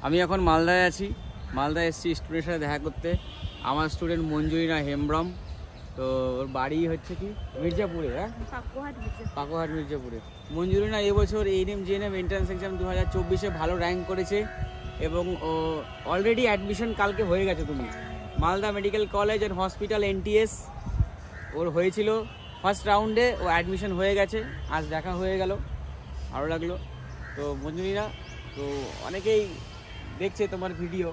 আমি এখন মালদায় আছি, মালদায় এসেছি স্টুডেন্টের সাথে দেখা করতে। আমার স্টুডেন্ট মঞ্জুরিনা হেমব্রম, তো ওর বাড়ি হচ্ছে কি মির্জাপুরে, হ্যাঁ পাকোহাট মির্জাপুরে। মঞ্জুরিনা এবছর এএনএম জিএনএম এন্ট্রান্স এক্সাম 2024-এ ভালো র্যাঙ্ক করেছে এবং ও অলরেডি অ্যাডমিশন কালকে হয়ে গেছে। তুমি Malda medical college and hospital NTS ওর হয়েছিল ফার্স্ট রাউন্ডে, ও অ্যাডমিশন হয়ে গেছে। আজ দেখা হয়ে গেল, ভালো লাগলো। তো মঞ্জুরিনা, তো অনেকেই দেখছে তোমার ভিডিও,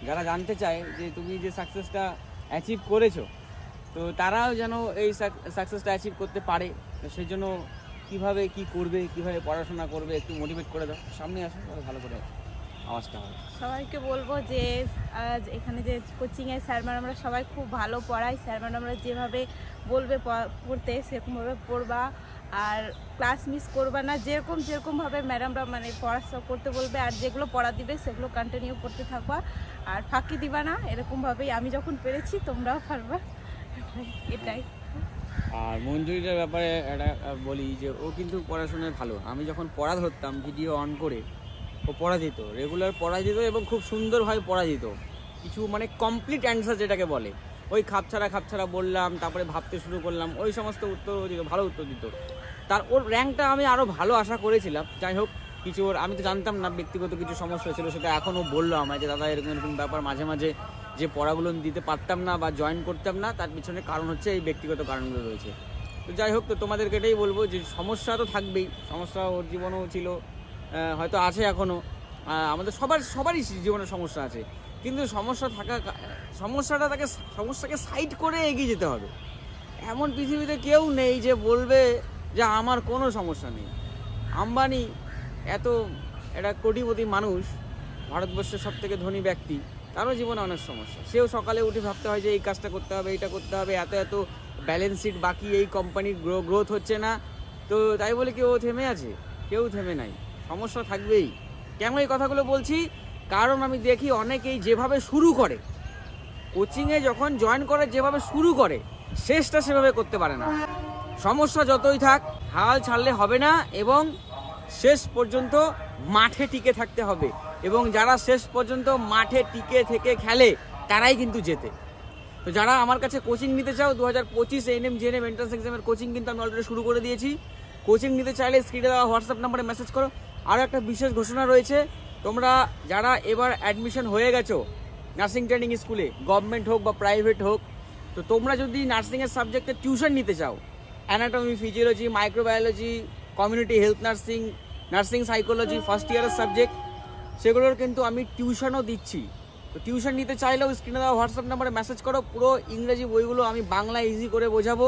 যারা জানতে চায় যে তুমি যে সাকসেসটা অ্যাচিভ করেছো, তো তারাও যেন এই সাকসেসটা অ্যাচিভ করতে পারে। তো সেই জন্য কীভাবে কী করবে, কীভাবে পড়াশোনা করবে, একটু মোটিভেট করে দাও। সামনে আসো, ভালো করে আওয়াজটা হয়। সবাইকে বলবো যে আজ এখানে যে কোচিংয়ে স্যার ম্যাডামরা সবাই খুব ভালো পড়ায়। স্যার ম্যাডামরা যেভাবে বলবে পড়তে সেরকমভাবে পড়বা, আর ক্লাস মিস করবা না। যেরকমভাবে ম্যাডামরা মানে পড়াশোনা করতে বলবে আর যেগুলো পড়া দিবে সেগুলো কন্টিনিউ করতে থাকবা, আর ফাঁকি দিবা না। এরকমভাবেই আমি যখন পেরেছি তোমরাও পারবা, এটাই। আর মঞ্জুরিটার ব্যাপারে একটা বলি যে ও কিন্তু পড়াশোনায় ভালো। আমি যখন পড়া ধরতাম ভিডিও অন করে, ও পড়া দিত, রেগুলার পড়া দিত এবং খুব সুন্দরভাবে পড়া দিত। কিছু মানে কমপ্লিট অ্যান্সার যেটাকে বলে, ওই খাপছাড়া বললাম, তারপরে ভাবতে শুরু করলাম, ওই সমস্ত উত্তর দিত, ভালো উত্তর দিত। তার ওর র্যাঙ্কটা আমি আরও ভালো আশা করেছিলাম। যাই হোক, কিছু ওর আমি তো জানতাম না, ব্যক্তিগত কিছু সমস্যা ছিল, সেটা এখনও বললো আমায় যে দাদা এরকম ব্যাপার, মাঝে মাঝে যে পড়াগুলো দিতে পারতাম না বা জয়েন করতাম না, তার পিছনে কারণ হচ্ছে এই ব্যক্তিগত কারণগুলো রয়েছে। তো যাই হোক, তো তোমাদেরকে এটাই বলবো যে সমস্যা তো থাকবেই, সমস্যা ওর জীবনেও ছিল, হয়তো আছে এখনও। আমাদের সবারই জীবনে সমস্যা আছে, কিন্তু সমস্যাকে সাইড করে এগিয়ে যেতে হবে। এমন পৃথিবীতে কেউ নেই যে বলবে যে আমার কোনো সমস্যা নেই। আম্বানি একটা কোটিপতি মানুষ, ভারতবর্ষের সবথেকে ধনী ব্যক্তি, তারও জীবনে অনেক সমস্যা। সেও সকালে উঠে ভাবতে হয় যে এই কাজটা করতে হবে, এইটা করতে হবে, এত ব্যালেন্স শিট বাকি, এই কোম্পানির গ্রোথ হচ্ছে না। তো তাই বলে কি ও থেমে আছে? কেউ থেমে নাই, সমস্যা থাকবেই। কেন এই কথাগুলো বলছি? কারণ আমি দেখি অনেকেই যেভাবে শুরু করে, কোচিংয়ে যখন জয়েন করে যেভাবে শুরু করে, শেষটা সেভাবে করতে পারে না। সমস্যা যতই থাক, হাল ছাড়লে হবে না এবং শেষ পর্যন্ত মাঠে টিকে থাকতে হবে। এবং যারা শেষ পর্যন্ত মাঠে টিকে থেকে খেলে তারাই কিন্তু জেতে। তো যারা আমার কাছে কোচিং নিতে চাও, 2025 এএনএম জিএনএম এন্ট্রান্স এক্সামের কোচিং কিন্তু আমি অলরেডি শুরু করে দিয়েছি। কোচিং নিতে চাইলে স্ক্রিনে দেওয়া হোয়াটসঅ্যাপ নাম্বারে মেসেজ করো। আরও একটা বিশেষ ঘোষণা রয়েছে, তোমরা যারা এবার অ্যাডমিশন হয়ে গেছো নার্সিং ট্রেনিং স্কুলে, গভর্নমেন্ট হোক বা প্রাইভেট হোক, তো তোমরা যদি নার্সিংয়ের সাবজেক্টে টিউশন নিতে চাও, anatomy, physiology, microbiology, community health nursing, nursing psychology, first ইয়ারের সাবজেক্ট, সেগুলোর কিন্তু আমি টিউশনও দিচ্ছি। তো টিউশন নিতে চাইলেও স্ক্রিনে দেওয়া হোয়াটসঅ্যাপ নাম্বারে মেসেজ করো। পুরো ইংরেজি বইগুলো আমি বাংলা ইজি করে বোঝাবো,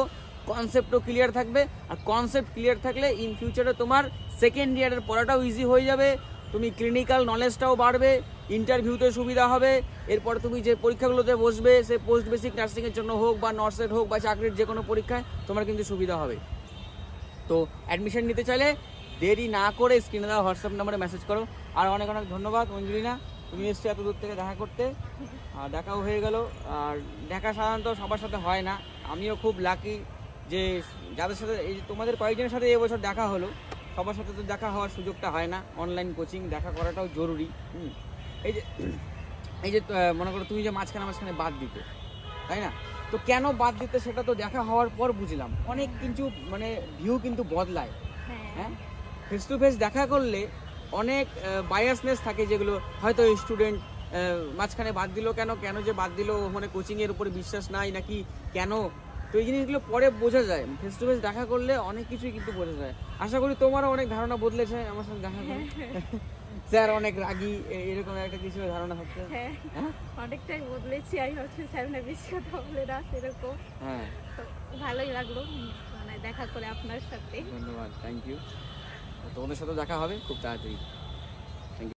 কনসেপ্টও ক্লিয়ার থাকবে। আর কনসেপ্ট ক্লিয়ার থাকলে ইন ফিউচারে তোমার সেকেন্ড ইয়ারের পড়াটাও ইজি হয়ে যাবে, তুমি ক্লিনিক্যাল নলেজটাও বাড়বে, ইন্টারভিউতে সুবিধা হবে। এরপর তুমি যে পরীক্ষাগুলোতে বসবে, সে পোস্ট বেসিক নার্সিংয়ের জন্য হোক বা নর্সের হোক বা চাকরির যে কোনো পরীক্ষায় তোমার কিন্তু সুবিধা হবে। তো অ্যাডমিশন নিতে চাইলে দেরি না করে স্ক্রিনে দেওয়া হোয়াটসঅ্যাপ নাম্বারে মেসেজ করো। আর অনেক ধন্যবাদ মঞ্জুরিনা, তুমি এসছো এত দূর থেকে দেখা করতে, আর দেখাও হয়ে গেল। আর দেখা সাধারণত সবার সাথে হয় না, আমিও খুব লাকি যে যাদের সাথে, এই তোমাদের কয়েকজনের সাথে এবছর দেখা হলো, সবার সাথে তো দেখা হওয়ার সুযোগটা হয় না। অনলাইন কোচিং দেখা করাটাও জরুরি। এই যে মনে করো তুমি যে মাঝখানে বাদ দিতে, তাই না? তো কেন বাদ দিতে সেটা তো দেখা হওয়ার পর বুঝলাম। অনেক কিছু মানে ভিউ কিন্তু বদলায়। হ্যাঁ, ফেস টু ফেস দেখা করলে অনেক বায়াসনেস থাকে, যেগুলো হয়তো স্টুডেন্ট মাঝখানে বাদ দিল, কেন যে বাদ দিল, মানে কোচিংয়ের উপরে বিশ্বাস নাই নাকি কেন, তো এই জিনিসগুলো পরে বোঝা যায়। ফেস টু ফেস দেখা করলে অনেক কিছুই কিন্তু বোঝা যায়। আশা করি তোমারও অনেক ধারণা বদলেছে আমার সাথে দেখা করে। স্যার অনেক রাগী, এরকম একটা কিছু ধারণা থাকছে। হ্যাঁ, অনেকটাই বদলেছি। আমি হচ্ছে স্যার না বেশি কথা বলে না সেরকম। হ্যাঁ, তো ভালোই লাগলো মানে দেখা করে আপনার সাথে। ধন্যবাদ, থ্যাংক ইউ। তোমাদের সাথে দেখা হবে খুব তাড়াতাড়ি।